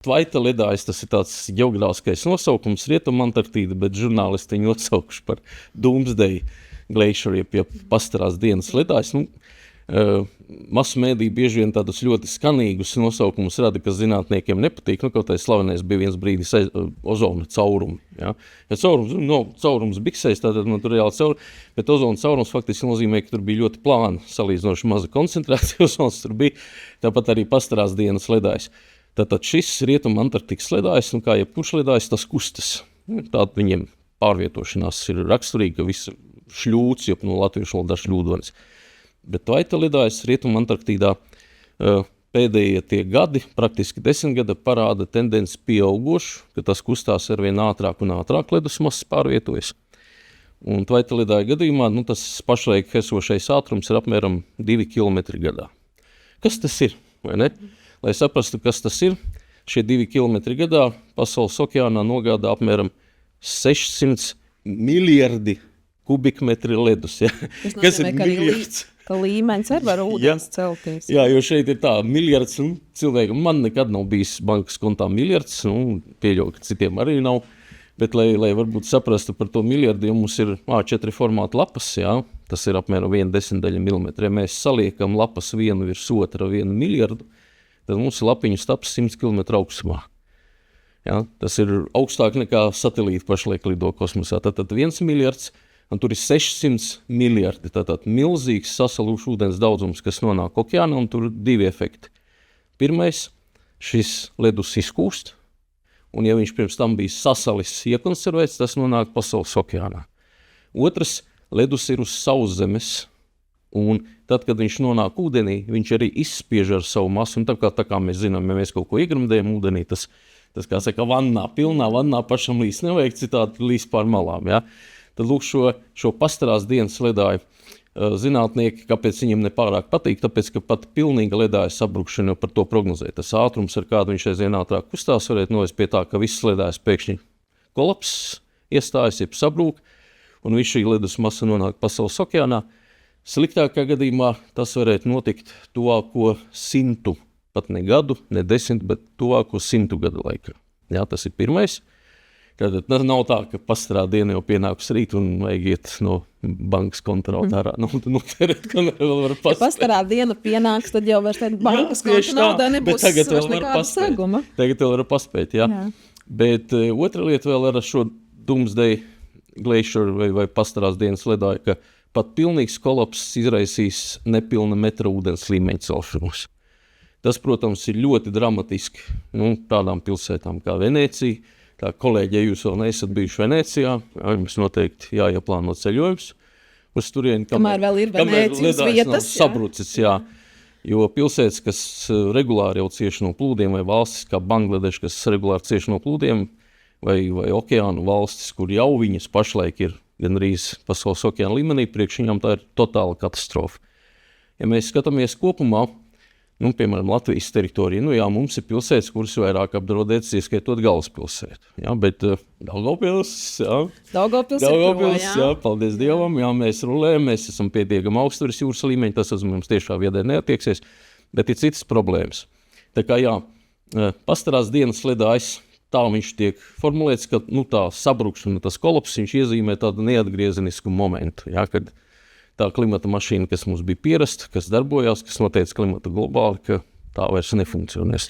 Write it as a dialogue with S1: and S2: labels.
S1: Tvaita ledājs, tas ir tāds ģeogrāfiskais nosaukums Rietumantarktīda, bet žurnālisti viņu nosaukuši par Doomsday Glacier, ja pastarās dienas ledājs. Masu mēdī bieži vien tādus ļoti skanīgus nosaukumus rada, kas zinātniekiem nepatīk. Kaut tai slavenais bija viens brīdis ozona caurumi. Ja caurums biksēs, tātad tur reāli caurumi, bet ozona caurums faktiski nozīmē, ka tur bija ļoti plāna, salīdzinoši maza koncentrācija ozons tur bija, tāpat arī pastarās dienas ledājs. Tātad šis Rietumantarktikas ledājs, kā jebkurš ledājs, tas kustas. Tātad viņiem pārvietošanās ir raksturīga, ka viss šļūts, jo no latviešu valodā šļūdonis. Bet Tvaita ledājs Rietumantarktīdā pēdējie tie gadi, praktiski 10 gada, parāda tendenci pieaugošu, ka tas kustās arvien ātrāk un ātrāk ledus masas pārvietojas. Un Tvaita ledāja gadījumā, tas pašlaik esošais ātrums ir apmēram 2 km gadā. Kas tas ir, vai ne? Lai saprastu, kas tas ir, šie 2 km gadā pasaules okeānā nogādā apmēram 600 miljardi kubikmetri ledus. Ja?
S2: Kas ir miljards? Ka līmenis var ūdens celties.
S1: Jā, jo šeit ir tā miljards, cilvēkam man nekad nav bijis bankas kontā miljards, pieļauju, ka citiem arī nav, bet lai varbūt saprastu par to miljardu, jo mums ir A4 formāta lapas, jā, tas ir apmēram 1/10 milimetra. Ja mēs saliekam lapas vienu virs otra 1 miljardu, tad mums lapiņu staps 100 km augstumā. Ja, tas ir augstāk nekā satelīti pašlaik lido kosmosā. Tātad 1 miljards, un tur ir 600 miljardi. Tātad milzīgs sasalušu ūdens daudzums, kas nonāk okeānā, un tur ir 2 efekti. Pirmais, šis ledus izkūst, un ja viņš pirms tam bija sasalis iekonservēts, tas nonāk pasaules okeānā. Otrs, ledus ir uz sauszemes, un tad, kad viņš nonāk ūdenī, viņš arī izspiež ar savu masu, un tā kā mēs zinām, ja mēs kaut ko iegremdējam ūdenī, tas kā saka, pilnā vannā pašam līs nevajag, citādi līs pār malām, ja? Tad lūk šo pastarās dienas ledāju zinātnieki, kāpēc viņiem nepārāk patīk, tāpēc, ka pat pilnīga ledāja sabrukšana jau par to prognozē. Tas ātrums, ar kādu viņš aizvien ātrāk kustās, varētu novest pie tā, ka viss ledājs pēkšņi kolaps iestājas, jeb sabrūk, un viss šī ledus masa nonāk pasaules okeānā. Sliktākā gadījumā tas varētu notikt tuvāko 100, pat ne gadu, ne 10, bet tuvāko 100 gadu laikā. Jā, tas ir pirmais. Tad nav tā, ka pastarā diena jau pienāks rīt un vajag iet no bankas konta ārā. Terēt, ka vēl var paspēt.
S2: Ja pastarā diena pienāks, tad jau vairs bankas konta naudā nebūs vairs nekāda seguma.
S1: Tagad vēl var paspēt, jā. Bet otra lieta vēl ar šo Doomsday Glacier vai pastarās dienas ledāju, ka pat pilnīgs kolaps izraisīs nepilna metra ūdens līmeņa celšanos. Tas, protams, ir ļoti dramatiski tādām pilsētām kā Venecija. Tā kolēģi, ja jūs vēl neesat bijuši Venecijā, jums noteikti jāieplāno ceļojums uz turieni,
S2: kamēr vēl ir Venecijas vietas.
S1: Sabrucis, jā. Jo pilsētas, kas regulāri jau cieši no plūdiem, vai valstis kā Bangladeša, kas regulāri cieši no plūdiem, vai okeānu valstis, kur jau viņas pašlaik ir gandrīz pasaules okeāna līmenī, priekš viņam tā ir totāla katastrofa. Ja mēs skatāmies kopumā, piemēram, Latvijas teritorija, mums ir pilsētas, kuras vairāk apdraudētas, ieskaitot galvaspilsētu. Jā, bet Daugavpils, jā, paldies Dievam, jā, mēs rulējam, mēs esam pietiekami augstveres jūras līmeņi, tas mums tiešā viedē neatieksies, bet ir citas problēmas. Tā kā jā, pastarās dienas ledājs, tā viņš tiek formulēts, ka tā sabrukšana, tas kolaps, viņš iezīmē tādu neatgriezenisku momentu, jā, kad tā klimata mašīna, kas mums bija pierasta, kas darbojās, kas noteica klimatu globāli, ka tā vairs nefunkcionēs.